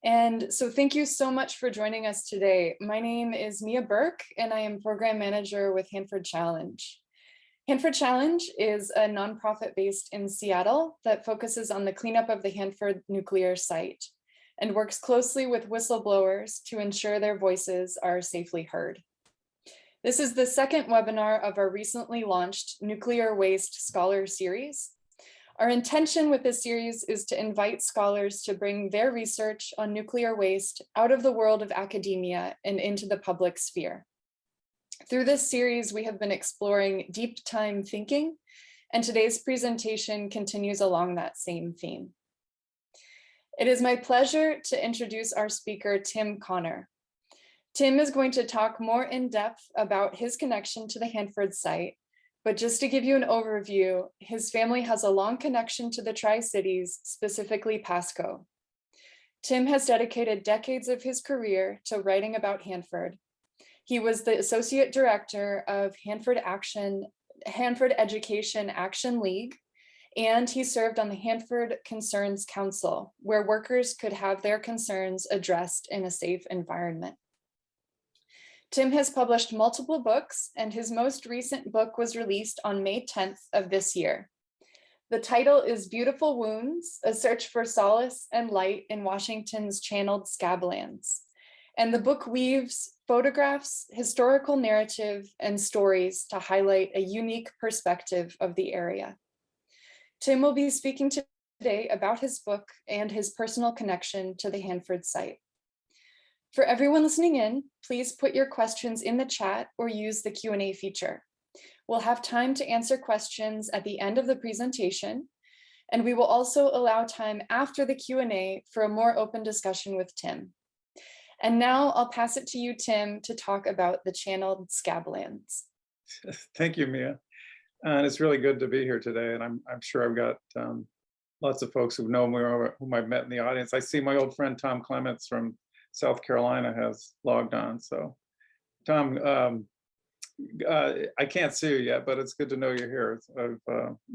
And so thank you so much for joining us today. My name is Mia Burke, and I am Program Manager with Hanford Challenge. Hanford Challenge is a nonprofit based in Seattle that focuses on the cleanup of the Hanford nuclear site and works closely with whistleblowers to ensure their voices are safely heard. This is the second webinar of our recently launched Nuclear Waste Scholar Series. Our intention with this series is to invite scholars to bring their research on nuclear waste out of the world of academia and into the public sphere. Through this series, we have been exploring deep time thinking, and today's presentation continues along that same theme. It is my pleasure to introduce our speaker, Tim Connor. Tim is going to talk more in depth about his connection to the Hanford site, but just to give you an overview, his family has a long connection to the Tri-Cities, specifically Pasco. Tim has dedicated decades of his career to writing about Hanford. He was the Associate Director of Hanford Education Action League, and he served on the Hanford Concerns Council, where workers could have their concerns addressed in a safe environment. Tim has published multiple books, and his most recent book was released on May 10th of this year. The title is Beautiful Wounds, A Search for Solace and Light in Washington's Channeled Scablands. And the book weaves photographs, historical narrative, and stories to highlight a unique perspective of the area. Tim will be speaking today about his book and his personal connection to the Hanford site. For everyone listening in, please put your questions in the chat or use the Q&A feature. We'll have time to answer questions at the end of the presentation, and we will also allow time after the Q&A for a more open discussion with Tim. And now I'll pass it to you, Tim, to talk about the channeled Scablands. Thank you, Mia. And it's really good to be here today. And I'm sure I've got lots of folks who know me or whom I've met in the audience. I see my old friend Tom Clements from South Carolina has logged on. So Tom, I can't see you yet, but it's good to know you're here. I've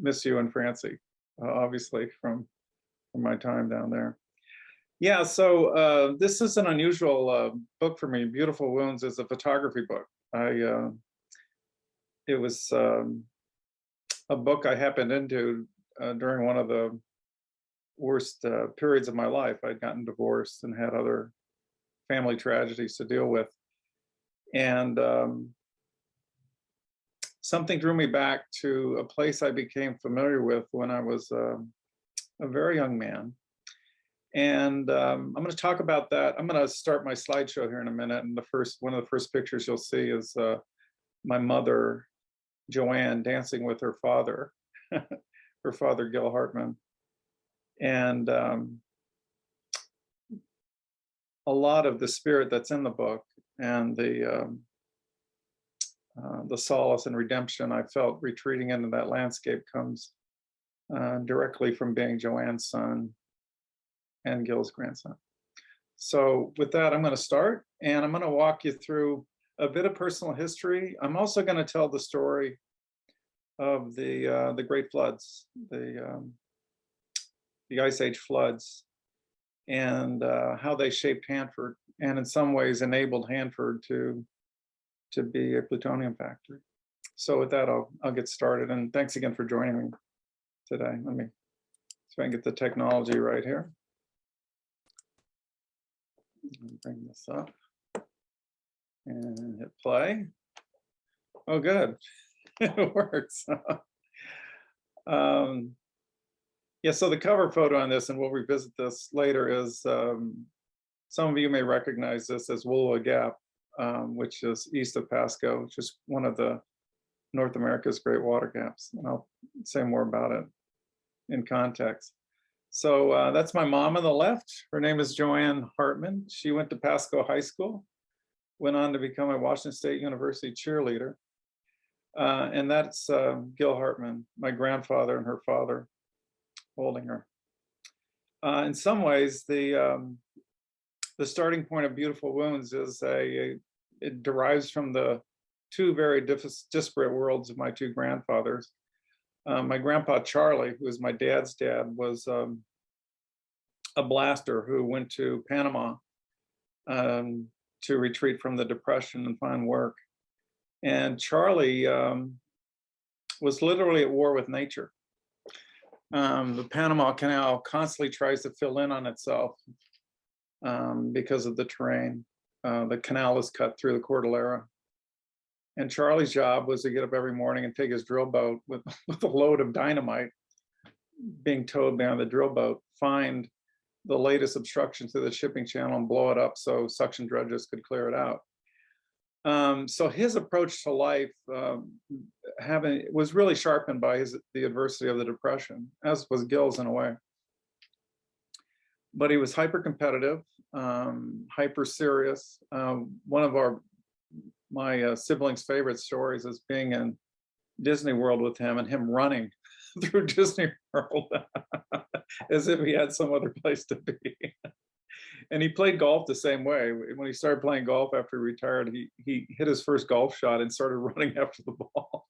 missed you and Francie, obviously from my time down there. Yeah, so this is an unusual book for me. Beautiful Wounds is a photography book. It was a book I happened into during one of the worst periods of my life. I'd gotten divorced and had other family tragedies to deal with. And something drew me back to a place I became familiar with when I was a very young man. And I'm going to talk about that. I'm going to start my slideshow here in a minute. And one of the first pictures you'll see is my mother, Joanne, dancing with her father, her father, Gil Hartman. And a lot of the spirit that's in the book and the solace and redemption I felt retreating into that landscape comes directly from being Joanne's son and Gil's grandson. So with that, I'm going to start, and I'm going to walk you through a bit of personal history. I'm also going to tell the story of the Great Floods, the Ice Age floods, and how they shaped Hanford, and in some ways enabled Hanford to be a plutonium factory. So with that, I'll get started, and thanks again for joining me today. Let me see if I can get the technology right here. Bring this up and hit play. Oh, good. It works. Yeah, so the cover photo on this, and we'll revisit this later, is some of you may recognize this as Willow Gap, which is east of Pasco, which is one of the North America's great water gaps. And I'll say more about it in context. So that's my mom on the left. Her name is Joanne Hartman. She went to Pasco High School, went on to become a Washington State University cheerleader. And that's Gil Hartman, my grandfather and her father, holding her. In some ways, the starting point of Beautiful Wounds is it derives from the two very disparate worlds of my two grandfathers. My grandpa Charlie, who was my dad's dad, was a a blaster who went to Panama to retreat from the Depression and find work. And Charlie was literally at war with nature. The Panama Canal constantly tries to fill in on itself because of the terrain. The canal is cut through the Cordillera. And Charlie's job was to get up every morning and take his drill boat with a load of dynamite being towed behind the drill boat, find the latest obstruction to the shipping channel and blow it up so suction dredges could clear it out. So his approach to life was really sharpened by the adversity of the Depression, as was Gil's in a way. But he was hyper competitive, hyper serious. One of my siblings' favorite stories is being in Disney World with him and him running through Disney World as if he had some other place to be. And he played golf the same way. When he started playing golf after he retired, he hit his first golf shot and started running after the ball.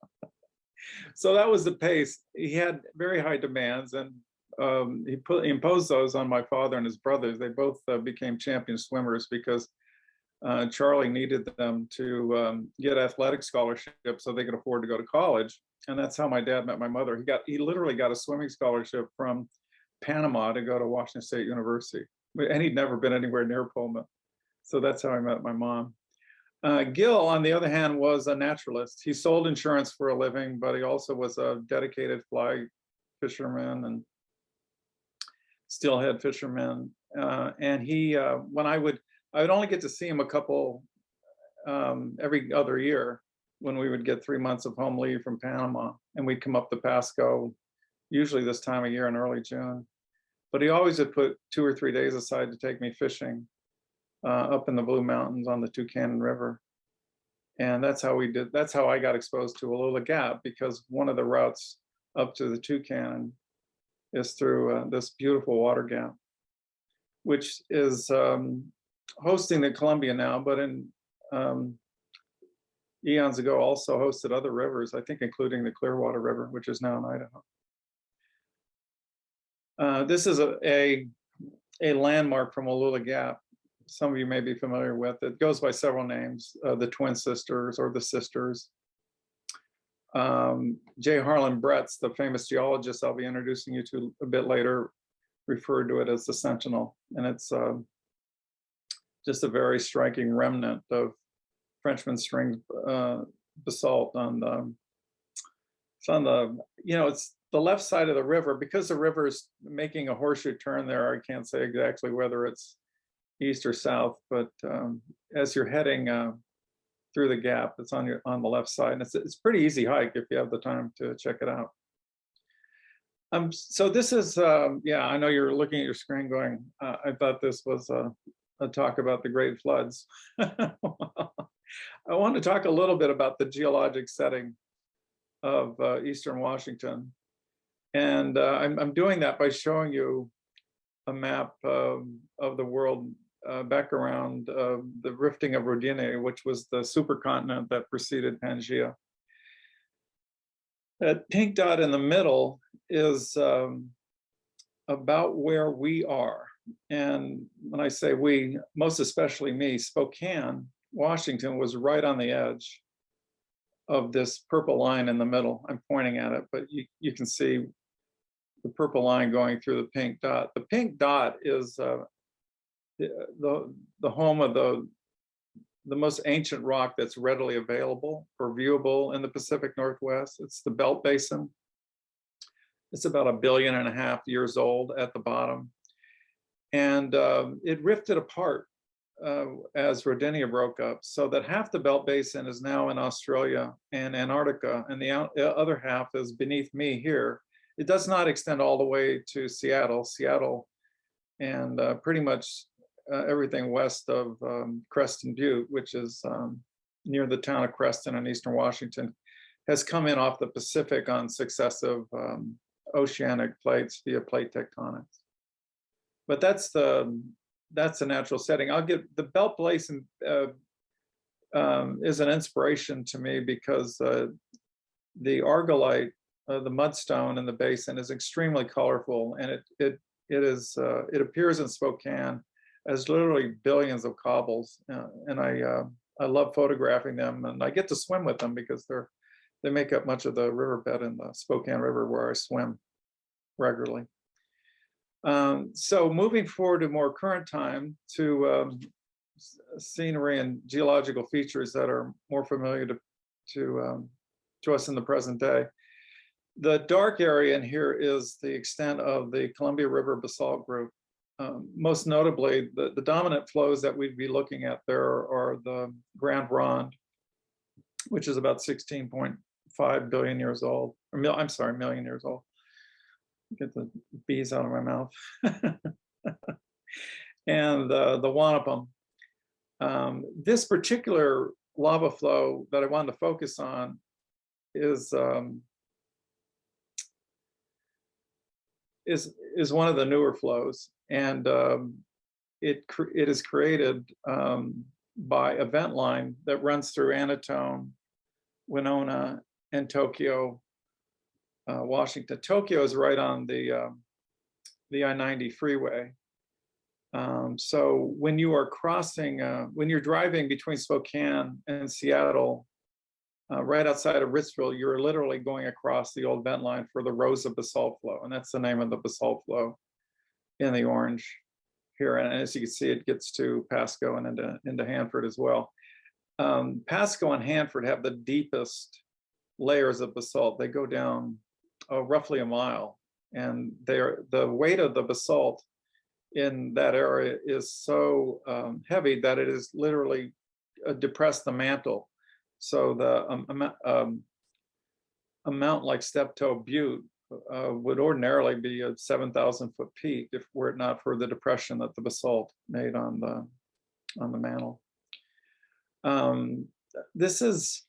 So that was the pace. He had very high demands, and he imposed those on my father and his brothers. They both became champion swimmers because Charlie needed them to get athletic scholarships so they could afford to go to college. And that's how my dad met my mother. He literally got a swimming scholarship from Panama to go to Washington State University. And he'd never been anywhere near Pullman. So that's how I met my mom. Gil, on the other hand, was a naturalist. He sold insurance for a living, but he also was a dedicated fly fisherman and steelhead fisherman. And he, when I would only get to see him a couple every other year when we would get 3 months of home leave from Panama, and we'd come up to Pasco, usually this time of year in early June. But he always would put 2 or 3 days aside to take me fishing up in the Blue Mountains on the Tucana River. And that's how I got exposed to Wallula Gap, because one of the routes up to the Tucana is through this beautiful water gap, which is hosting the Columbia now, but in eons ago also hosted other rivers, I think including the Clearwater River, which is now in Idaho. This is a landmark from Wallula Gap. Some of you may be familiar with it. It goes by several names, the Twin Sisters or the Sisters. J. Harlan Bretz, the famous geologist I'll be introducing you to a bit later, referred to it as the Sentinel. And it's just a very striking remnant of Frenchman string basalt on the, it's the left side of the river. Because the river is making a horseshoe turn there, I can't say exactly whether it's east or south, but as you're heading through the gap, it's on the left side, and it's a pretty easy hike if you have the time to check it out. So this is, I know you're looking at your screen going, I thought this was a talk about the Great Floods. I want to talk a little bit about the geologic setting of Eastern Washington. And I'm doing that by showing you a map of the world back around the rifting of Rodinia, which was the supercontinent that preceded Pangaea. That pink dot in the middle is about where we are. And when I say we, most especially me, Spokane, Washington was right on the edge of this purple line in the middle. I'm pointing at it, but you can see the purple line going through the pink dot. The pink dot is the home of the most ancient rock that's readily available or viewable in the Pacific Northwest. It's the Belt Basin. It's about 1.5 billion years old at the bottom. And it rifted apart as Rodinia broke up, so that half the Belt Basin is now in Australia and Antarctica, and the other half is beneath me here. It does not extend all the way to Seattle, and pretty much everything west of Creston Butte, which is near the town of Creston in Eastern Washington, has come in off the Pacific on successive oceanic plates via plate tectonics. But that's the natural setting. The Belt Basin is an inspiration to me because the argillite, the mudstone in the basin is extremely colorful, and it It appears in Spokane as literally billions of cobbles, and I love photographing them, and I get to swim with them because they make up much of the riverbed in the Spokane River where I swim regularly. So moving forward to more current time to scenery and geological features that are more familiar to us in the present day. The dark area in here is the extent of the Columbia River basalt group. Most notably, the dominant flows that we'd be looking at there are the Grand Ronde, which is about 16.5 billion years old, or I'm sorry, million years old. Get the bees out of my mouth. And the Wanapum. This particular lava flow that I wanted to focus on is one of the newer flows, and it is created by a vent line that runs through Anatone, Winona, and Tokyo, Washington. Tokyo is right on the I-90 freeway. So when you are crossing, when you're driving between Spokane and Seattle, right outside of Ritzville, you're literally going across the old vent line for the Rosa basalt flow, and that's the name of the basalt flow in the orange here. And as you can see, it gets to Pasco and into Hanford as well. Pasco and Hanford have the deepest layers of basalt. They go down roughly a mile, and the weight of the basalt in that area is so heavy that it is literally depressed the mantle. So the a mountain like Steptoe Butte would ordinarily be a 7,000 foot peak if were it not for the depression that the basalt made on the mantle. This is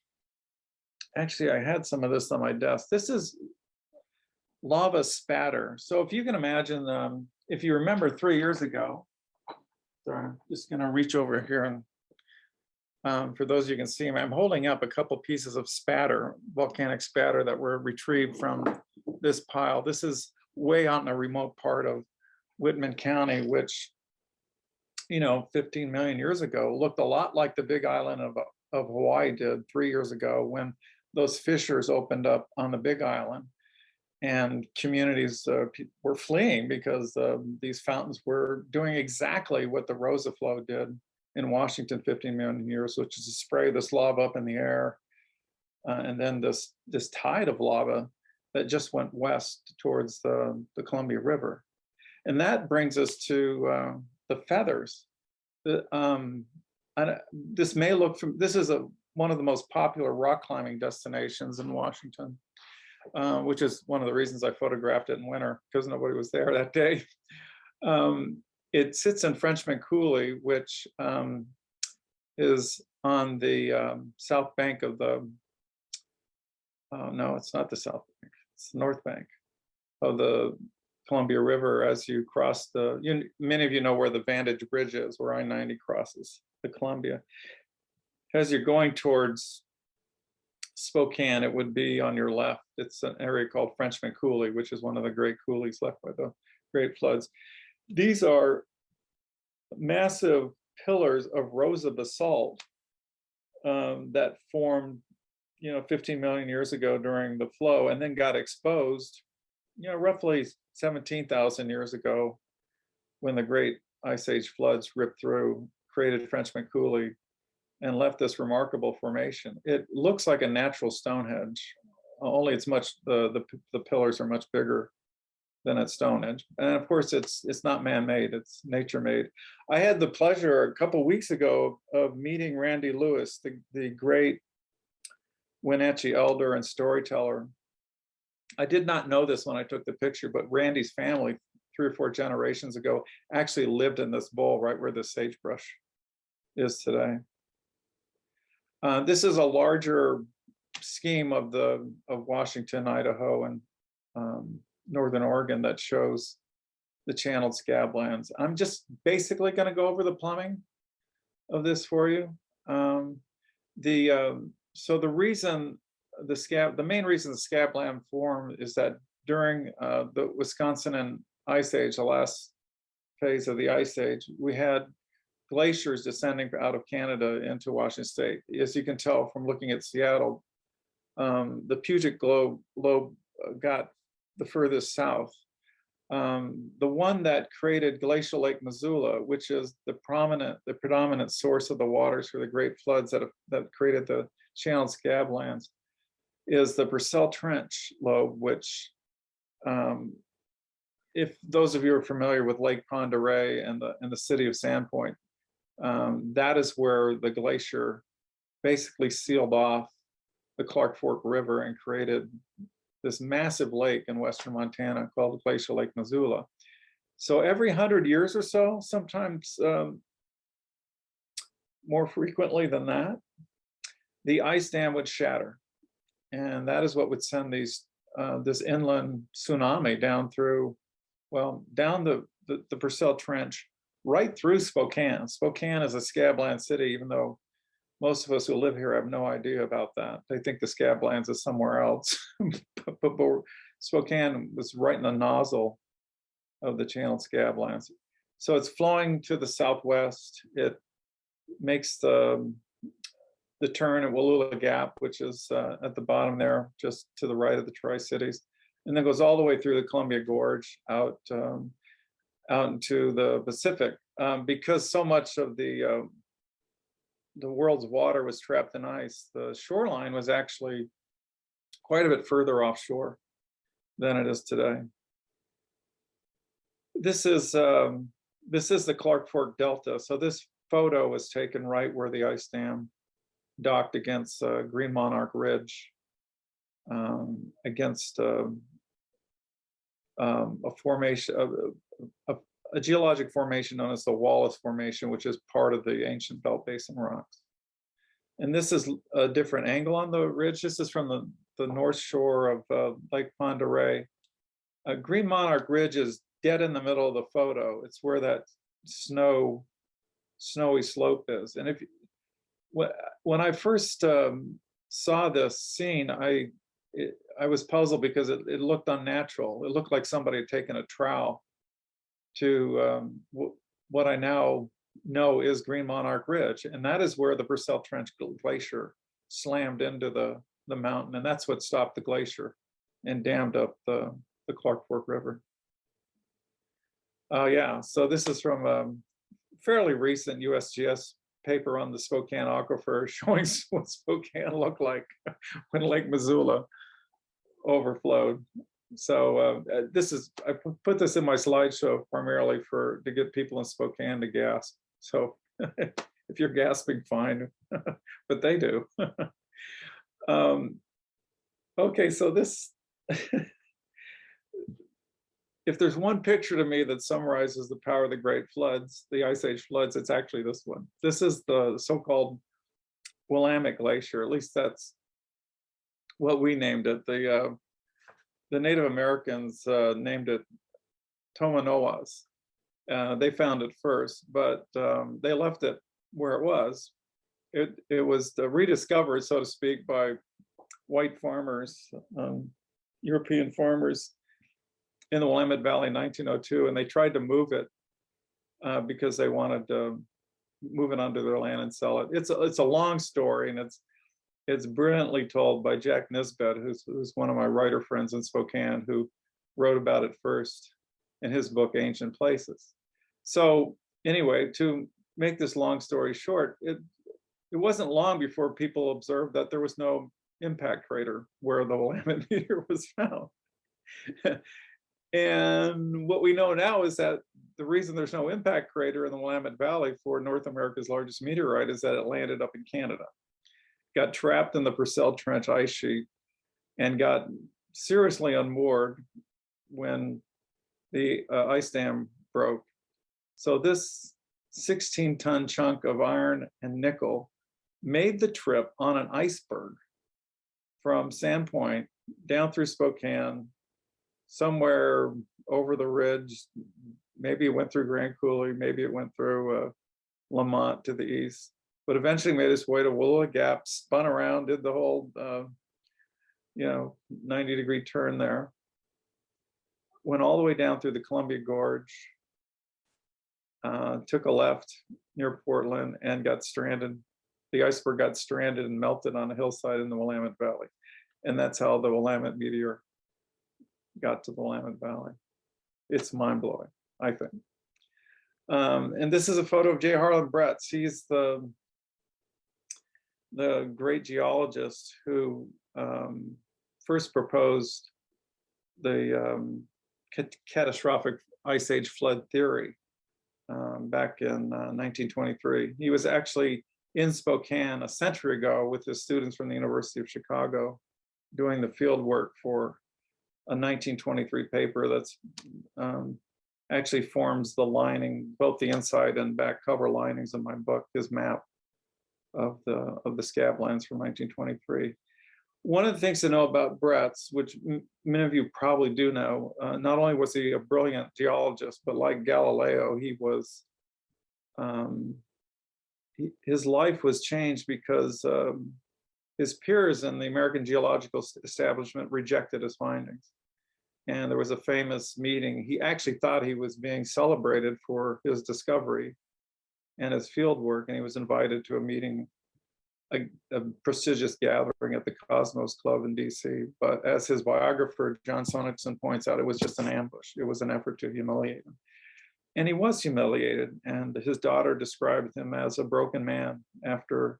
actually, I had some of this on my desk. This is lava spatter. So if you can imagine, if you remember 3 years ago, sorry, I'm just going to reach over here and for those of you can see them, I'm holding up a couple pieces of spatter, volcanic spatter that were retrieved from this pile. This is way out in a remote part of Whitman County, which, 15 million years ago looked a lot like the Big Island of Hawaii did 3 years ago when those fissures opened up on the Big Island. And communities were fleeing because these fountains were doing exactly what the Rosa flow did in Washington 15 million years, which is to spray this lava up in the air, and then this tide of lava that just went west towards the Columbia River. And that brings us to the feathers. This may look this is one of the most popular rock climbing destinations in Washington, which is one of the reasons I photographed it in winter, because nobody was there that day. It sits in Frenchman Coulee, which is on the south bank of the, no, it's not the south bank, it's the north bank of the Columbia River as you cross many of you know where the Vantage Bridge is, where I-90 crosses the Columbia. As you're going towards Spokane, it would be on your left. It's an area called Frenchman Coulee, which is one of the great coulees left by the great floods. These are massive pillars of Rosa basalt that formed, 15 million years ago during the flow, and then got exposed, roughly 17,000 years ago when the great Ice Age floods ripped through, created Frenchman Coulee, and left this remarkable formation. It looks like a natural Stonehenge, only it's the pillars are much bigger than at Stonehenge. And of course, it's not man-made, it's nature-made. I had the pleasure a couple weeks ago of meeting Randy Lewis, the great Wenatchee elder and storyteller. I did not know this when I took the picture, but Randy's family, 3 or 4 generations ago, actually lived in this bowl right where the sagebrush is today. This is a larger scheme of Washington, Idaho, and Northern Oregon that shows the channeled scab lands. I'm just basically going to go over the plumbing of this for you. So the main reason the scab land formed is that during the Wisconsin and ice age, the last phase of the ice age, we had glaciers descending out of Canada into Washington State. As you can tell from looking at Seattle, the Puget lobe got the furthest south. The one that created Glacial Lake Missoula, which is the predominant source of the waters for the great floods that created the channeled scab lands, is the Purcell Trench lobe, which, if those of you are familiar with Lake Pend Oreille and the city of Sandpoint, that is where the glacier basically sealed off the Clark Fork River and created this massive lake in western Montana called Glacial Lake Missoula. So every 100 years or so, sometimes more frequently than that, the ice dam would shatter. And that is what would send this inland tsunami down through, well, down the Purcell Trench, right through Spokane. Spokane is a scabland city, even though most of us who live here have no idea about that. They think the scablands is somewhere else. but Spokane was right in the nozzle of the channeled scablands. So it's flowing to the southwest. It makes the turn at Wallula Gap, which is at the bottom there, just to the right of the Tri-Cities, and then goes all the way through the Columbia Gorge out into the Pacific, because so much of the world's water was trapped in ice. The shoreline was actually quite a bit further offshore than it is today. This is the Clark Fork Delta. So this photo was taken right where the ice dam docked against Green Monarch Ridge, against a formation, a geologic formation known as the Wallace Formation, which is part of the ancient Belt Basin rocks. And this is a different angle on the ridge. This is from the north shore of Lake Pend Oreille. Green Monarch Ridge is dead in the middle of the photo. It's where that snowy slope is. And when I first saw this scene, I was puzzled because it looked unnatural. It looked like somebody had taken a trowel to what I now know is Green Monarch Ridge, and that is where the Purcell Trench Glacier slammed into the mountain, and that's what stopped the glacier and dammed up the Clark Fork River. Yeah, so this is from a fairly recent USGS paper on the Spokane aquifer, showing what Spokane looked like when Lake Missoula overflowed. So I put this in my slideshow primarily to get people in Spokane to gasp. So if you're gasping, fine, but they do. Okay, so this, if there's one picture to me that summarizes the power of the great floods, the Ice Age floods, it's actually this one. This is the so-called Willamette Glacier. At least that's what we named it. The Native Americans named it Tomanoas. They found it first, but they left it where it was. It was rediscovered, so to speak, by white farmers, European farmers in the Willamette Valley in 1902, and they tried to move it because they wanted to move it onto their land and sell it. It's a long story, and it's brilliantly told by Jack Nisbet, who's one of my writer friends in Spokane, who wrote about it first in his book, Ancient Places. So anyway, to make this long story short, it wasn't long before people observed that there was no impact crater where the Willamette meteor was found. And what we know now is that the reason there's no impact crater in the Willamette Valley for North America's largest meteorite is that it landed up in Canada, got trapped in the Purcell Trench ice sheet, and got seriously unmoored when the ice dam broke. So this 16-ton chunk of iron and nickel made the trip on an iceberg from Sandpoint down through Spokane, somewhere over the ridge. Maybe it went through Grand Coulee, maybe it went through Lamont to the east, but eventually made its way to Wallula Gap, spun around, did the whole 90-degree turn there. went all the way down through the Columbia Gorge, took a left near Portland, and got stranded. The iceberg got stranded and melted on a hillside in the Willamette Valley. And that's how the Willamette meteor got to the Willamette Valley. It's mind-blowing, I think. And this is a photo of J. Harlan Bretz. He's the great geologist who first proposed the catastrophic ice age flood theory back in 1923. He was actually in Spokane a century ago with his students from the University of Chicago doing the field work for a 1923 paper that's actually forms the lining, both the inside and back cover linings of my book, his map of the Scab lands from 1923. One of the things to know about Bretz, which many of you probably do know, not only was he a brilliant geologist, but like Galileo, he was, his life was changed because his peers in the American geological establishment rejected his findings. And there was a famous meeting. He actually thought he was being celebrated for his discovery and his field work, and he was invited to a meeting, a prestigious gathering at the Cosmos Club in DC. But as his biographer, John Sonicson, points out, it was just an ambush. It was an effort to humiliate him. And he was humiliated, and his daughter described him as a broken man after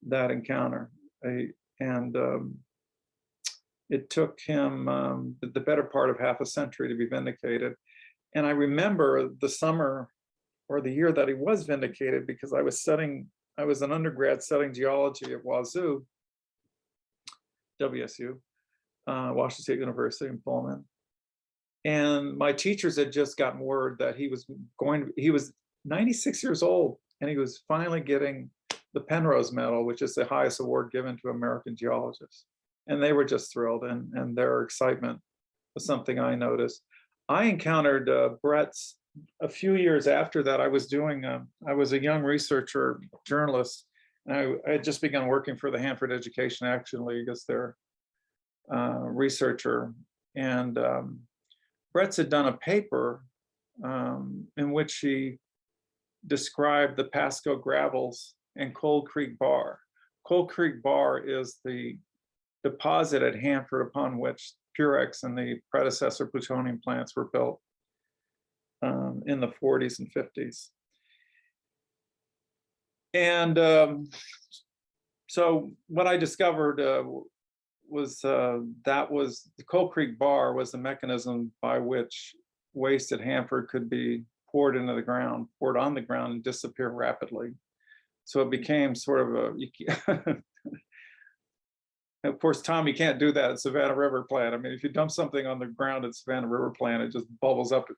that encounter. It took him the better part of half a century to be vindicated. And I remember the summer or the year that he was vindicated, because I was an undergrad studying geology at WSU, Washington State University in Pullman. And my teachers had just gotten word that he was 96 years old, and he was finally getting the Penrose Medal, which is the highest award given to American geologists. And they were just thrilled, and their excitement was something I noticed. I encountered Bretz a few years after that. I was a young researcher, journalist, and I had just begun working for the Hanford Education Action League as their researcher. And Bretz had done a paper in which he described the Pasco gravels and Cold Creek Bar. Cold Creek Bar is the deposit at Hanford upon which Purex and the predecessor plutonium plants were built in the 40s and 50s. And so what I discovered was the Cold Creek Bar was the mechanism by which waste at Hanford could be poured on the ground and disappear rapidly. So it became sort of of course, Tom, you can't do that at Savannah River Plant. I mean, if you dump something on the ground at Savannah River Plant, it just bubbles up.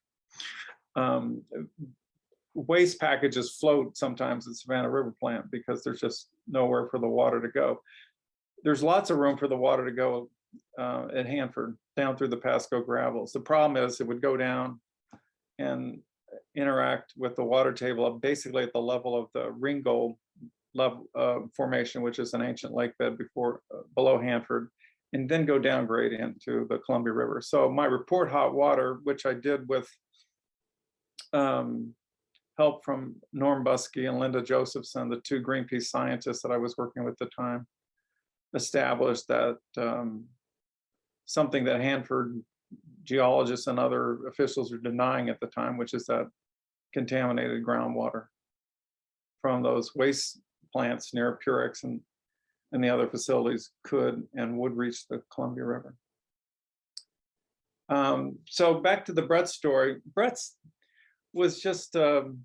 Waste packages float sometimes at Savannah River Plant because there's just nowhere for the water to go. There's lots of room for the water to go at Hanford, down through the Pasco gravels. The problem is it would go down and interact with the water table basically at the level of the Ringgold formation, which is an ancient lake bed below Hanford, and then go down gradient to the Columbia River. So my report, Hot Water, which I did with help from Norm Buskey and Linda Josephson, the two Greenpeace scientists that I was working with at the time, established that something that Hanford geologists and other officials were denying at the time, which is that contaminated groundwater from those waste plants near Purex and the other facilities could and would reach the Columbia River. So back to the Bretz story. Bretz was just an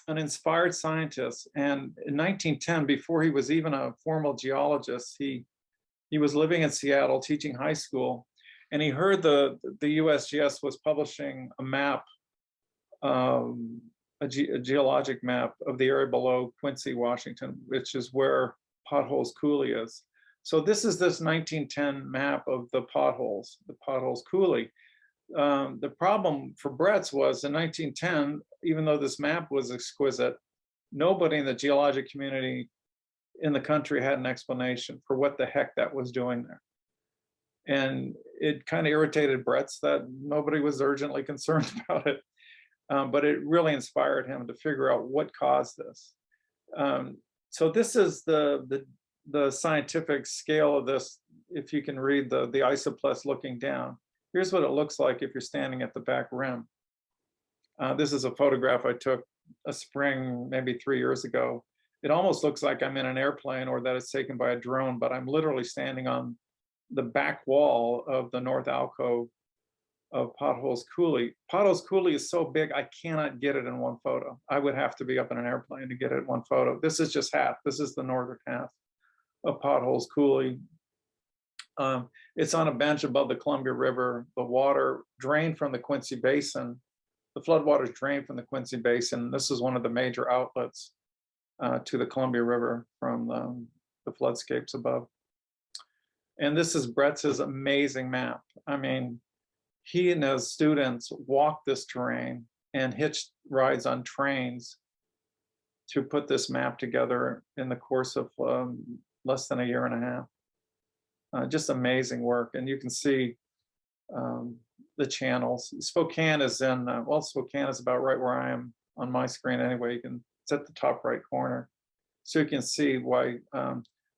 inspired scientist, and in 1910, before he was even a formal geologist, he was living in Seattle teaching high school, and he heard the USGS was publishing a map, a geologic map of the area below Quincy, Washington, which is where Potholes Coulee is. So this is this 1910 map of the Potholes Coulee. The problem for Bretz was in 1910, even though this map was exquisite, nobody in the geologic community in the country had an explanation for what the heck that was doing there. And it kind of irritated Brett's that nobody was urgently concerned about it. But it really inspired him to figure out what caused this. So this is the scientific scale of this. If you can read the isoplus looking down, here's what it looks like if you're standing at the back rim. This is a photograph I took a spring, maybe 3 years ago. It almost looks like I'm in an airplane or that it's taken by a drone, but I'm literally standing on the back wall of the north alcove of Potholes Coulee. Potholes Coulee is so big, I cannot get it in one photo. I would have to be up in an airplane to get it in one photo. This is just half. This is the northern half of Potholes Coulee. It's on a bench above the Columbia River. The water drained from the Quincy Basin. The floodwaters drained from the Quincy Basin. This is one of the major outlets to the Columbia River from the floodscapes above. And this is Brett's amazing map. I mean, he and his students walked this terrain and hitched rides on trains to put this map together in the course of less than a year and a half. Just amazing work. And you can see the channels. Spokane is in, well, Spokane is about right where I am on my screen anyway. It's at the top right corner. So you can see why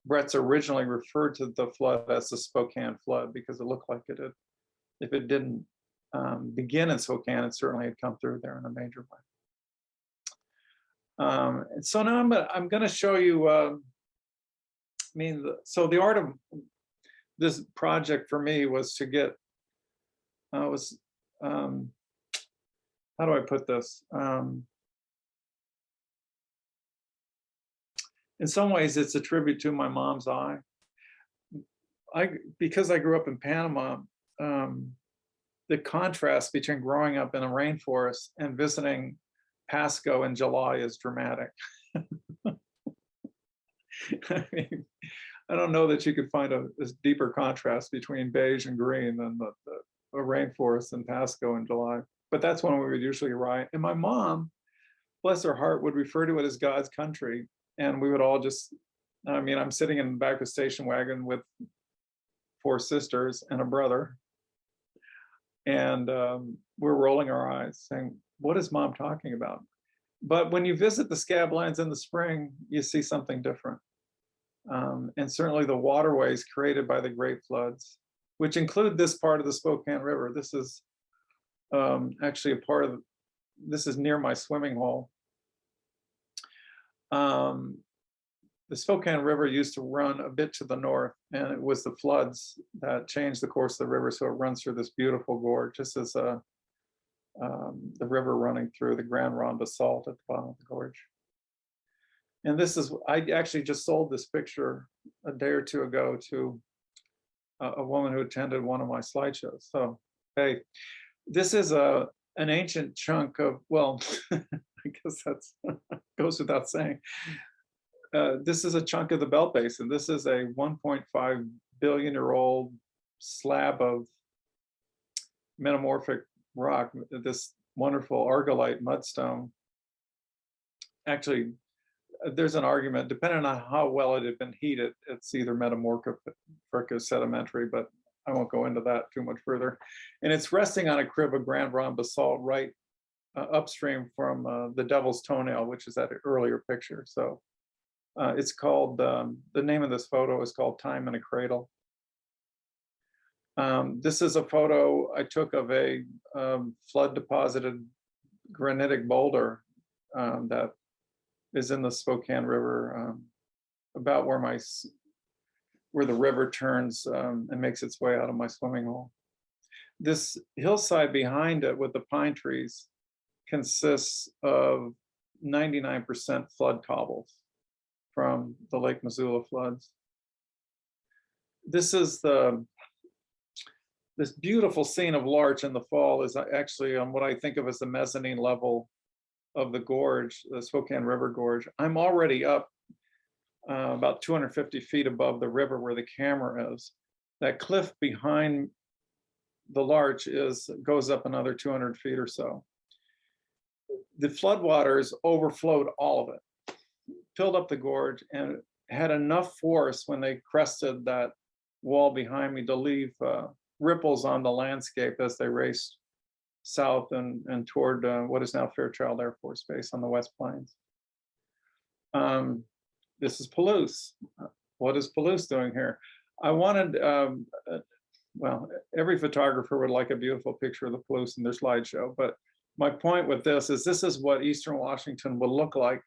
Brett's originally referred to the flood as the Spokane flood, because it looked like it had, if it didn't begin in Spokane, it certainly had come through there in a major way. And so now I'm going to show you, so the art of this project for me was to get, how do I put this? In some ways, it's a tribute to my mom's eye. Because I grew up in Panama, the contrast between growing up in a rainforest and visiting Pasco in July is dramatic. I mean, I don't know that you could find a deeper contrast between beige and green than the rainforest in Pasco in July. But that's when we would usually ride. And my mom, bless her heart, would refer to it as God's country. And we would all just, I mean, I'm sitting in the back of the station wagon with 4 sisters and a brother. And we're rolling our eyes saying, what is Mom talking about? But when you visit the Scab lands in the spring, you see something different. And certainly the waterways created by the Great Floods, which include this part of the Spokane River. This is actually a part of, this is near my swimming hole. The Spokane River used to run a bit to the north, and it was the floods that changed the course of the river, so it runs through this beautiful gorge, just as the river running through the Grand Ronde basalt at the bottom of the gorge. And this is, I actually just sold this picture a day or two ago to a woman who attended one of my slideshows. So, hey, this is an ancient chunk of, well, I guess that's goes without saying. This is a chunk of the Belt Basin. This is a 1.5 billion-year-old slab of metamorphic rock, this wonderful argillite mudstone. Actually, there's an argument, depending on how well it had been heated, it's either metamorphic or sedimentary, but I won't go into that too much further. And it's resting on a crib of Grand Ronde basalt right upstream from the Devil's Toenail, which is that earlier picture. So it's called, the name of this photo is called Time in a Cradle. This is a photo I took of a flood deposited granitic boulder that is in the Spokane River, about where the river turns and makes its way out of my swimming hole. This hillside behind it with the pine trees consists of 99% flood cobbles from the Lake Missoula floods. This is this beautiful scene of larch in the fall is actually on what I think of as the mezzanine level of the gorge, the Spokane River Gorge. I'm already up about 250 feet above the river where the camera is. That cliff behind the larch goes up another 200 feet or so. The floodwaters overflowed all of it, filled up the gorge, and had enough force when they crested that wall behind me to leave ripples on the landscape as they raced south and toward what is now Fairchild Air Force Base on the West Plains. This is Palouse. What is Palouse doing here? I wanted, well, every photographer would like a beautiful picture of the Palouse in their slideshow, but my point with this is what Eastern Washington would look like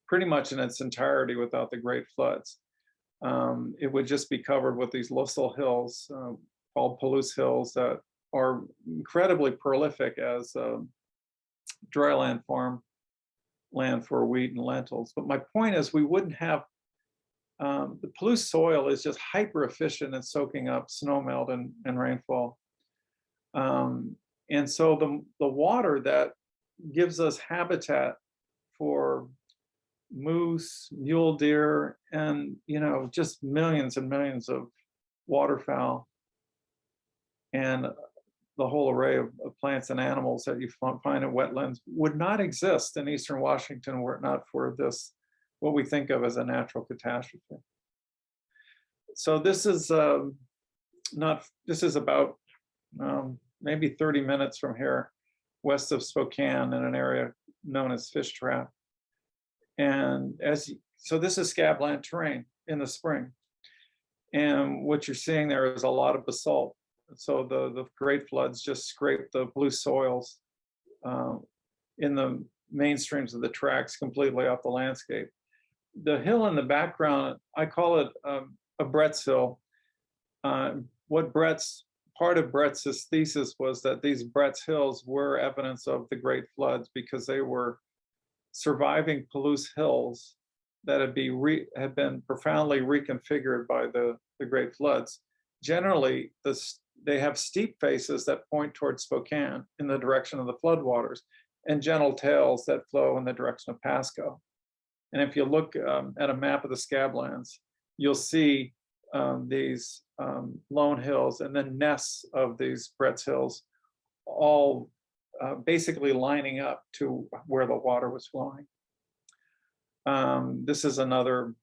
pretty much in its entirety without the great floods. It would just be covered with these Lussel hills called Palouse Hills that are incredibly prolific as dryland farm land for wheat and lentils. But my point is we wouldn't have, the Palouse soil is just hyper efficient in soaking up snowmelt and rainfall. And so the water that gives us habitat for moose, mule deer, and just millions and millions of waterfowl, and the whole array of plants and animals that you find in wetlands would not exist in Eastern Washington were it not for this, what we think of as a natural catastrophe. So this is about maybe 30 minutes from here, west of Spokane, in an area known as Fish Trap. And so this is scabland terrain in the spring. And what you're seeing there is a lot of basalt. So the great floods just scrape the blue soils in the mainstreams of the tracks completely off the landscape. The hill in the background, I call it a Brett's Hill. Part of Brett's thesis was that these Brett's Hills were evidence of the great floods because they were surviving Palouse hills that had been profoundly reconfigured by the great floods. Generally, they have steep faces that point towards Spokane in the direction of the floodwaters, and gentle tails that flow in the direction of Pasco. And if you look at a map of the Scablands, you'll see these lone hills and then nests of these Brett's Hills, all basically lining up to where the water was flowing. This is another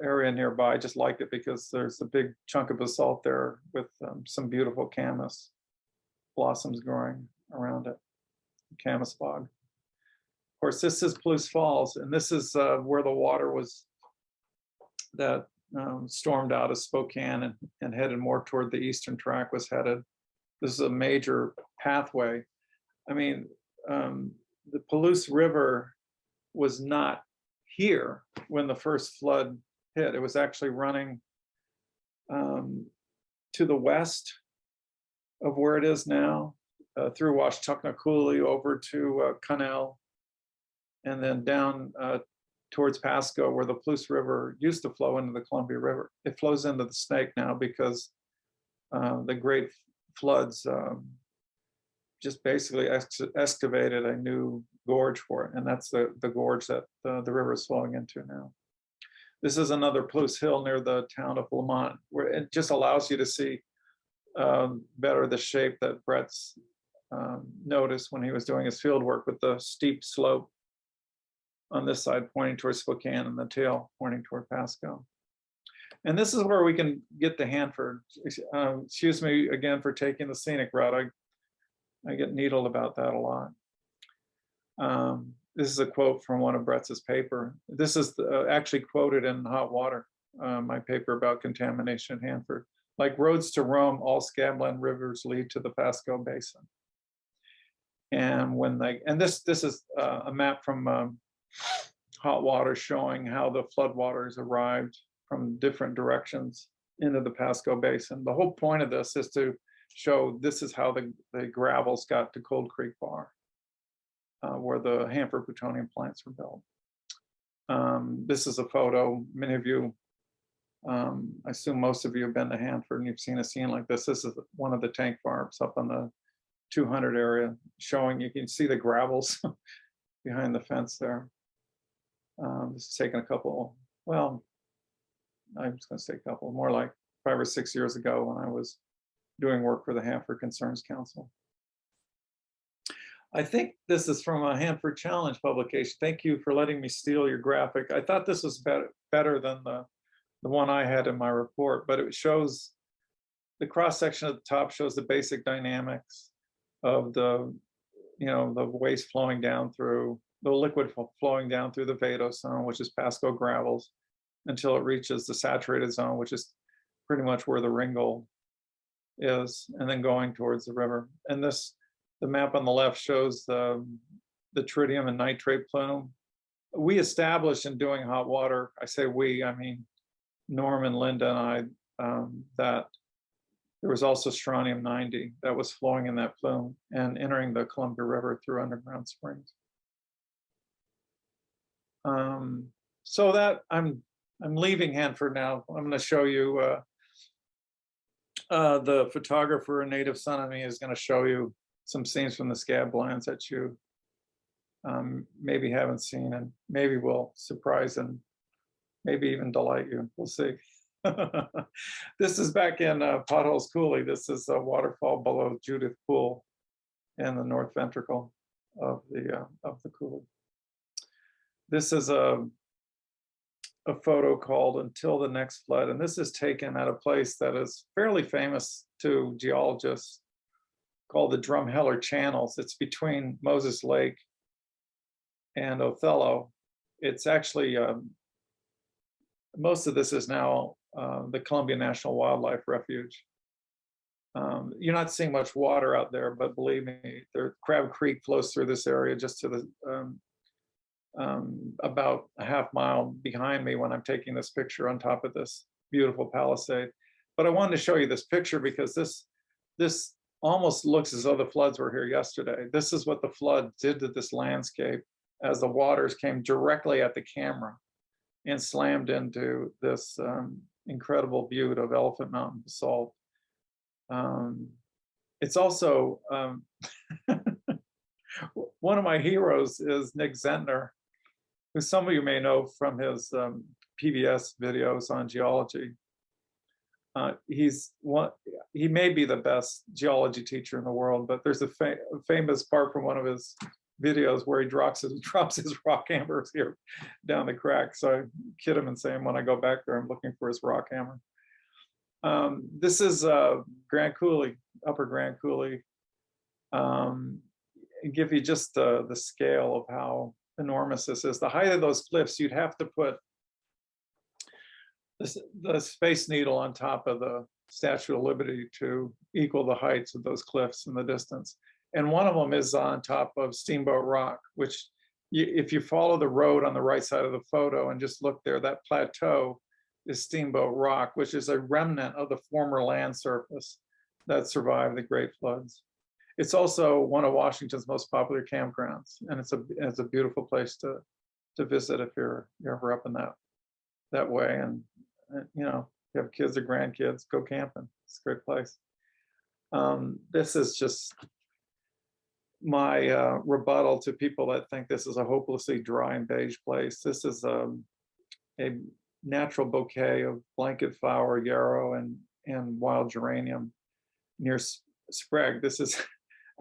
area nearby. I just liked it because there's a big chunk of basalt there with some beautiful camas blossoms growing around it, camas bog. Of course, this is Palouse Falls, and this is where the water was that stormed out of Spokane and headed more toward the eastern track was headed. This is a major pathway. I mean, the Palouse River was not here when the first flood hit. It was actually running to the west of where it is now, through Washtucknacooley over to Connell, and then down towards Pasco, where the Palouse River used to flow into the Columbia River. It flows into the Snake now because the great floods just basically excavated a new gorge for it, and that's the gorge that the river is flowing into now. This is another Palouse Hill near the town of Willamette, where it just allows you to see better the shape that Brett's noticed when he was doing his field work, with the steep slope on this side pointing towards Spokane and the tail pointing toward Pasco. And this is where we can get to Hanford. Excuse me again for taking the scenic route. I get needled about that a lot. This is a quote from one of Brett's paper. This is actually quoted in Hot Water, my paper about contamination in Hanford. Like roads to Rome, all Scabland rivers lead to the Pasco Basin. And this is a map from Hot Water showing how the floodwaters arrived from different directions into the Pasco Basin. The whole point of this is to show this is how the gravels got to Cold Creek Bar, where the Hanford plutonium plants were built. This is a photo. Many of you, I assume most of you have been to Hanford and you've seen a scene like this. This is one of the tank farms up on the 200 area, showing, you can see the gravels behind the fence there. This is taken a couple, well, I'm just gonna say a couple, more like 5 or 6 years ago when I was doing work for the Hanford Concerns Council. I think this is from a Hanford Challenge publication. Thank you for letting me steal your graphic. I thought this was better than the one I had in my report, but it shows the cross section at the top shows the basic dynamics of the, the waste flowing down through the liquid flowing down through the vadose zone, which is Pasco gravels, until it reaches the saturated zone, which is pretty much where the ringgold is, and then going towards the river. And the map on the left shows the tritium and nitrate plume. We established in doing hot water, I say we, I mean Norman, Linda, and I, that there was also strontium 90 that was flowing in that plume and entering the Columbia River through underground springs. So that I'm leaving Hanford now. I'm going to show you the photographer, a native son of me, is going to show you some scenes from the Scab lands that you maybe haven't seen, and maybe will surprise and maybe even delight you. We'll see. This is back in Potholes Coulee. This is a waterfall below Judith Pool in the north ventricle of the coulee. This is a photo called Until the Next Flood, and this is taken at a place that is fairly famous to geologists called the Drumheller Channels. It's between Moses Lake and Othello. It's actually most of this is now the Columbia National Wildlife Refuge. You're not seeing much water out there, but believe me, Crab Creek flows through this area just to the about a half mile behind me when I'm taking this picture on top of this beautiful palisade. But I wanted to show you this picture because this almost looks as though the floods were here yesterday. This is what the flood did to this landscape as the waters came directly at the camera and slammed into this incredible butte of Elephant Mountain basalt. It's also one of my heroes is Nick Zentner, who some of you may know from his PBS videos on geology. He may be the best geology teacher in the world, but there's a famous part from one of his videos where he drops his rock hammers here down the crack. So I kid him and say, when I go back there, I'm looking for his rock hammer. This is Grand Coulee, Upper Grand Coulee. Give you just the scale of how enormous this is. The height of those cliffs, you'd have to put the Space Needle on top of the Statue of Liberty to equal the heights of those cliffs in the distance. And one of them is on top of Steamboat Rock, which if you follow the road on the right side of the photo and just look there, that plateau is Steamboat Rock, which is a remnant of the former land surface that survived the Great Floods. It's also one of Washington's most popular campgrounds, and it's a beautiful place to visit if you're ever up in that way. And you have kids or grandkids, go camping. It's a great place. This is just my rebuttal to people that think this is a hopelessly dry and beige place. This is a natural bouquet of blanket flower, yarrow, and wild geranium near Sprague. This is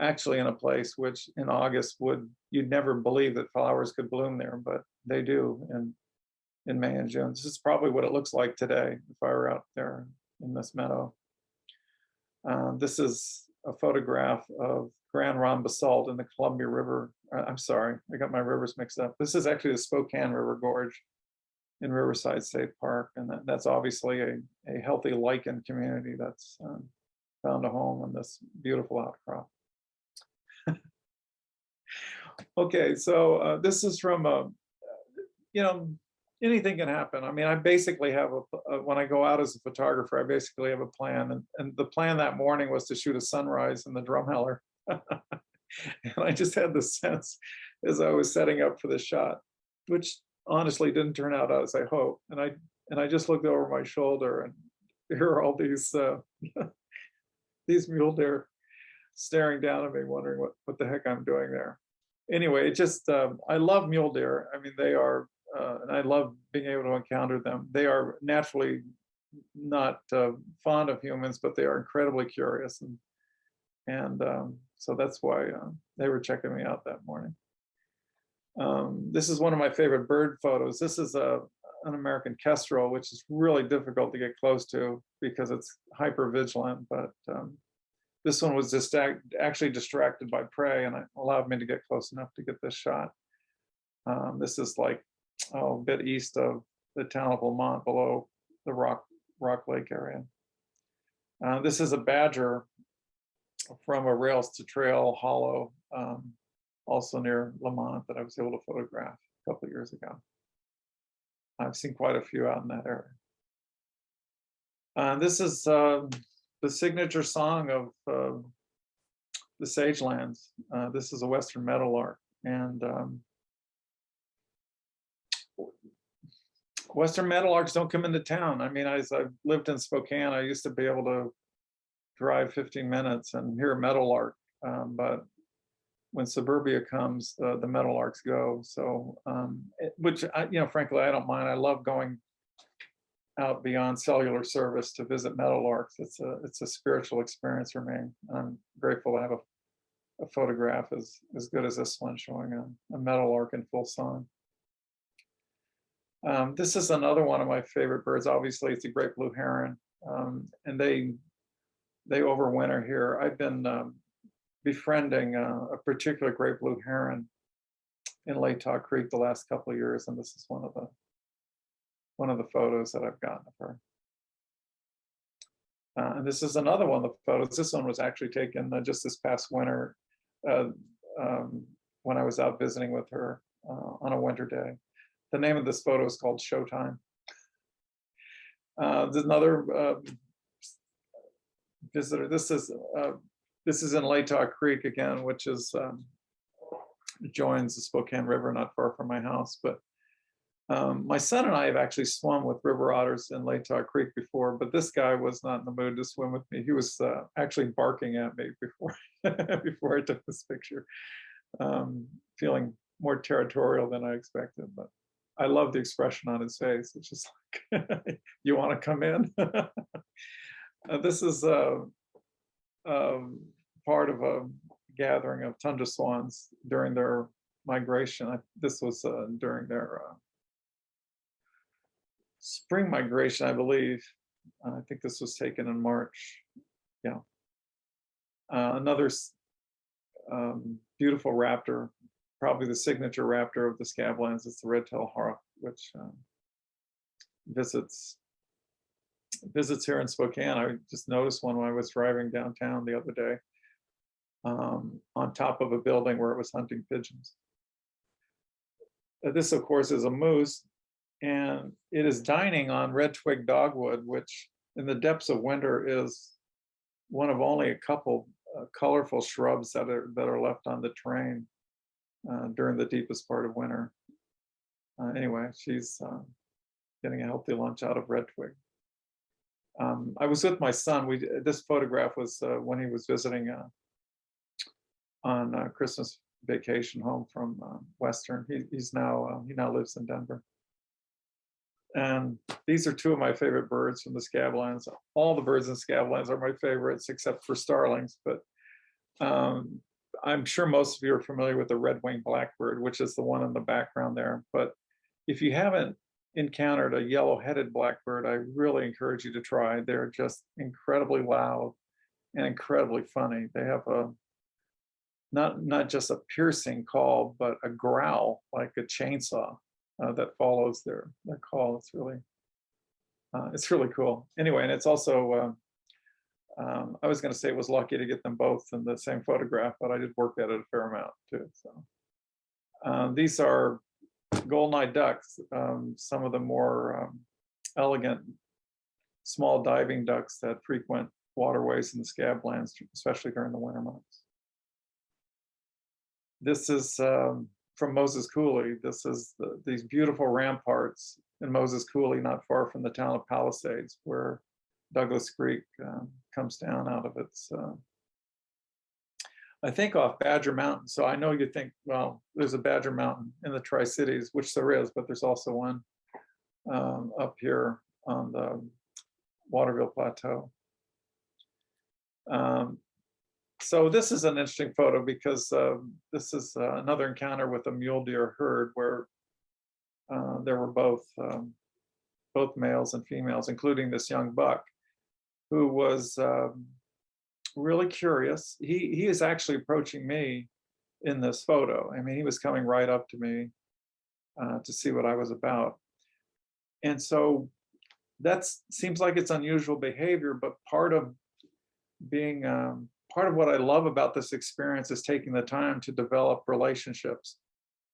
actually in a place which in August you'd never believe that flowers could bloom there, but they do in May and June. This is probably what it looks like today if I were out there in this meadow. This is a photograph of Grand Ronde basalt in the Columbia River. I'm sorry, I got my rivers mixed up. This is actually the Spokane River Gorge in Riverside State Park, and that's obviously a healthy lichen community that's found a home on this beautiful outcrop. Okay, so this is from anything can happen. I mean, I basically have when I go out as a photographer, I basically have a plan, and the plan that morning was to shoot a sunrise in the Drumheller. And I just had the sense as I was setting up for the shot, which honestly didn't turn out as I hoped. And I just looked over my shoulder, and here are all these these mule deer staring down at me, wondering what the heck I'm doing there. Anyway, it just I love mule deer. I mean, they are, and I love being able to encounter them. They are naturally not fond of humans, but they are incredibly curious, and so that's why they were checking me out that morning. This is one of my favorite bird photos. This is an American kestrel, which is really difficult to get close to because it's hyper vigilant. But this one was just actually distracted by prey, and it allowed me to get close enough to get this shot. This is like a bit east of the town of Willamette, below the Rock Lake area. This is a badger from a rails to trail hollow, also near Lamont, that I was able to photograph a couple of years ago. I've seen quite a few out in that area. This is the signature song of the Sagelands. This is a western meadowlark, and western meadowlarks don't come into town. I mean, as I've lived in Spokane, I used to be able to drive 15 minutes and hear a meadowlark, but when suburbia comes, the meadowlarks go. So, which frankly, I don't mind. I love going out beyond cellular service to visit meadowlarks. It's a spiritual experience for me. And I'm grateful to have a photograph as good as this one showing a meadowlark in full song. This is another one of my favorite birds. Obviously, it's a great blue heron, and they overwinter here. I've been befriending a particular great blue heron in Latah Creek the last couple of years, and this is one of the photos that I've gotten of her. And this is another one of the photos. This one was actually taken just this past winter when I was out visiting with her on a winter day. The name of this photo is called Showtime. There's another visitor. This is in Latah Creek again, which is joins the Spokane River, not far from my house. But my son and I have actually swum with river otters in Latah Creek before, but this guy was not in the mood to swim with me. He was actually barking at me before before I took this picture, feeling more territorial than I expected. But I love the expression on his face. It's just like, you want to come in? This is part of a gathering of tundra swans during their migration. This was during their spring migration, I believe. I think this was taken in March. Yeah. Another beautiful raptor, probably the signature raptor of the Scablands. It's the red-tailed hawk, which visits here in Spokane. I just noticed one when I was driving downtown the other day, on top of a building where it was hunting pigeons. This, of course, is a moose, and it is dining on red twig dogwood, which in the depths of winter is one of only a couple colorful shrubs that are left on the terrain during the deepest part of winter. Anyway, she's getting a healthy lunch out of red twig. I was with my son. This photograph was when he was visiting on Christmas vacation home from Western. He now lives in Denver. And these are two of my favorite birds from the Scablands. All the birds in Scablands are my favorites, except for starlings. But I'm sure most of you are familiar with the red-winged blackbird, which is the one in the background there. But if you haven't encountered a yellow-headed blackbird, I really encourage you to try. They're just incredibly loud and incredibly funny. They have a not just a piercing call, but a growl like a chainsaw that follows their call. It's really cool. Anyway, and it's also I was going to say it was lucky to get them both in the same photograph, but I did work at it a fair amount too. So these are golden-eyed ducks, some of the more elegant small diving ducks that frequent waterways in the Scablands, especially during the winter months. This is from Moses Coulee. This is these beautiful ramparts in Moses Coulee, not far from the town of Palisades, where Douglas Creek comes down out of its, I think, off Badger Mountain. So I know you think, well, there's a Badger Mountain in the Tri-Cities, which there is, but there's also one up here on the Waterville Plateau. So this is an interesting photo because this is another encounter with a mule deer herd where there were both both males and females, including this young buck, who was really curious. He is actually approaching me in this photo. I mean, he was coming right up to me to see what I was about. And so that seems like it's unusual behavior, but part of being, part of what I love about this experience is taking the time to develop relationships.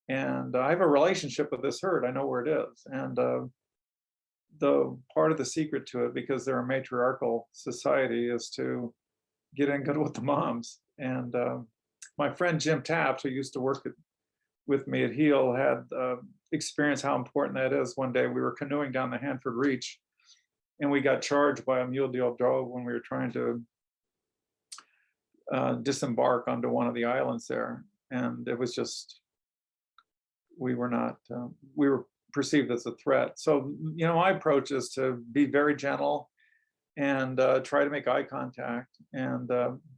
And I have a relationship with this herd. I know where it is. And the part of the secret to it, because they're a matriarchal society, is to get in good with the moms. And my friend Jim Taft, who used to work with me at Heel, had experienced how important that is. One day we were canoeing down the Hanford Reach, and we got charged by a mule deer doe when we were trying to disembark onto one of the islands there. And it was just, we were not, we were perceived as a threat. So, you know, my approach is to be very gentle and try to make eye contact. And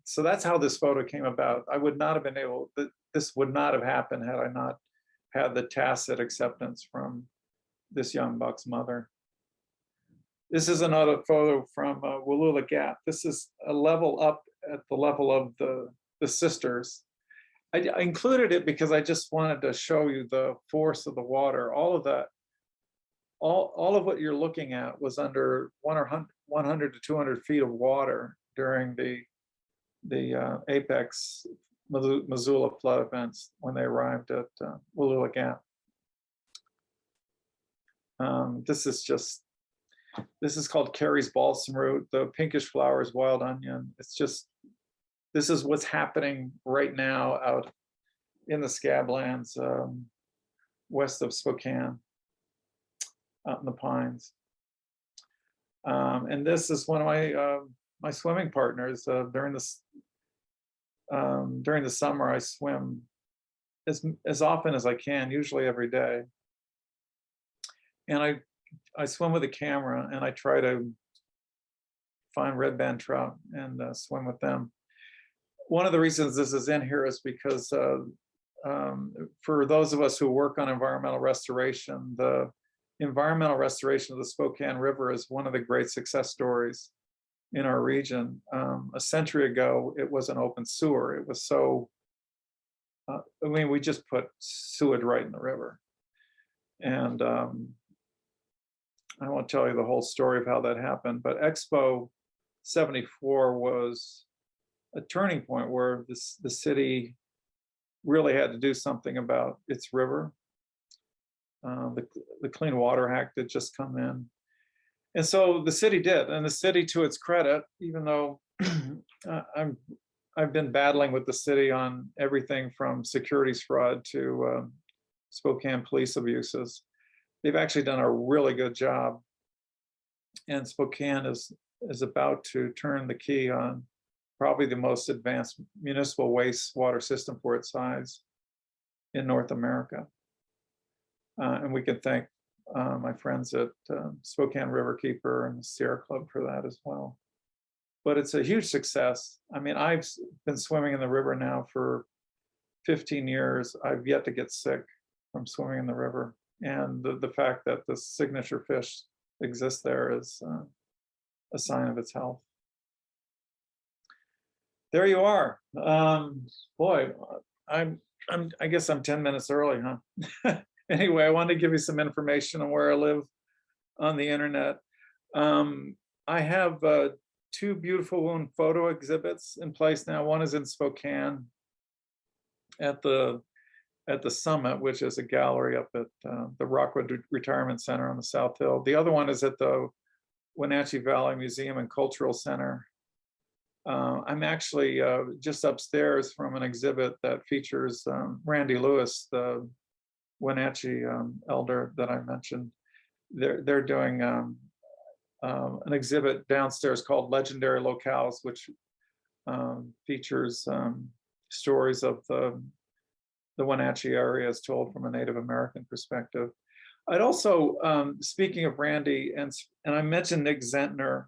so that's how this photo came about. I would not have been able, this would not have happened had I not had the tacit acceptance from this young buck's mother. This is another photo from Willamette Gap. This is a level up at the level of the sisters. I included it because I just wanted to show you the force of the water. All of that, all of what you're looking at was under 100 to 200 feet of water during the apex Missoula flood events when they arrived at Willamette Gap. This is called Carrie's balsam root. The pinkish flower is wild onion. It's just, this is what's happening right now out in the Scab lands west of Spokane, out in the pines. And this is one of my swimming partners. During the summer, I swim as often as I can, usually every day. And I swim with a camera, and I try to find red band trout and swim with them. One of the reasons this is in here is because for those of us who work on environmental restoration, the environmental restoration of the Spokane River is one of the great success stories in our region. A century ago, it was an open sewer. It was so, I mean, we just put sewage right in the river. And I won't tell you the whole story of how that happened, but Expo 74 was a turning point where the city really had to do something about its river. The Clean Water Act had just come in. And so the city did, and the city, to its credit, even though I've been battling with the city on everything from securities fraud to Spokane police abuses, they've actually done a really good job. And Spokane is about to turn the key on probably the most advanced municipal wastewater system for its size in North America. And we can thank my friends at Spokane Riverkeeper and the Sierra Club for that as well. But it's a huge success. I mean, I've been swimming in the river now for 15 years. I've yet to get sick from swimming in the river. And the fact that the signature fish exists there is a sign of its health. There you are. Boy, I guess I'm 10 minutes early, huh? Anyway, I wanted to give you some information on where I live on the internet. I have two beautiful wound photo exhibits in place now. One is in Spokane at the summit, which is a gallery up at the Rockwood Retirement Center on the South Hill. The other one is at the Wenatchee Valley Museum and Cultural Center. I'm actually just upstairs from an exhibit that features Randy Lewis, the Wenatchee elder that I mentioned. They're doing an exhibit downstairs called Legendary Locales, which features stories of the Wenatchee area as told from a Native American perspective. I'd also, speaking of Randy, and I mentioned Nick Zentner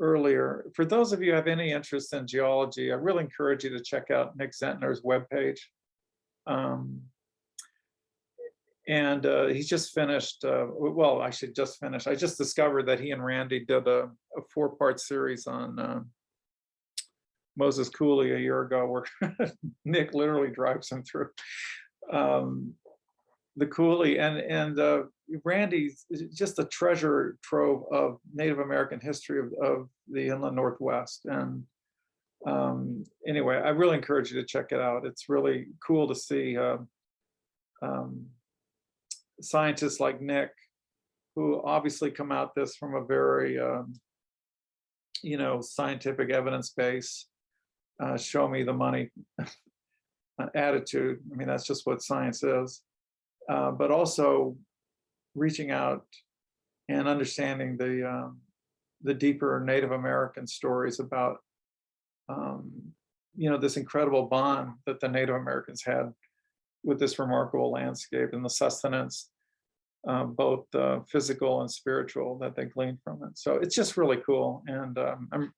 earlier, for those of you who have any interest in geology, I really encourage you to check out Nick Zentner's webpage. And he's just finished, well, I should just finish. I just discovered that he and Randy did a 4-part series on Moses Cooley a year ago, where Nick literally drives him through the Cooley. And Randy's just a treasure trove of Native American history of the inland Northwest. And anyway, I really encourage you to check it out. It's really cool to see scientists like Nick, who obviously come at this from a very, scientific evidence base, show me the money attitude. I mean, that's just what science is. But also reaching out and understanding the deeper Native American stories about, this incredible bond that the Native Americans had with this remarkable landscape and the sustenance, both physical and spiritual, that they gleaned from it. So it's just really cool, and I'm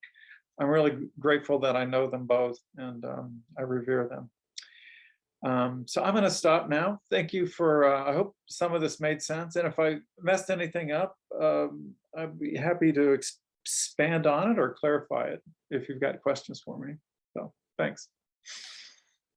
really grateful that I know them both, and I revere them. So I'm going to stop now. Thank you for. I hope some of this made sense, and if I messed anything up, I'd be happy to expand on it or clarify it if you've got questions for me. So thanks.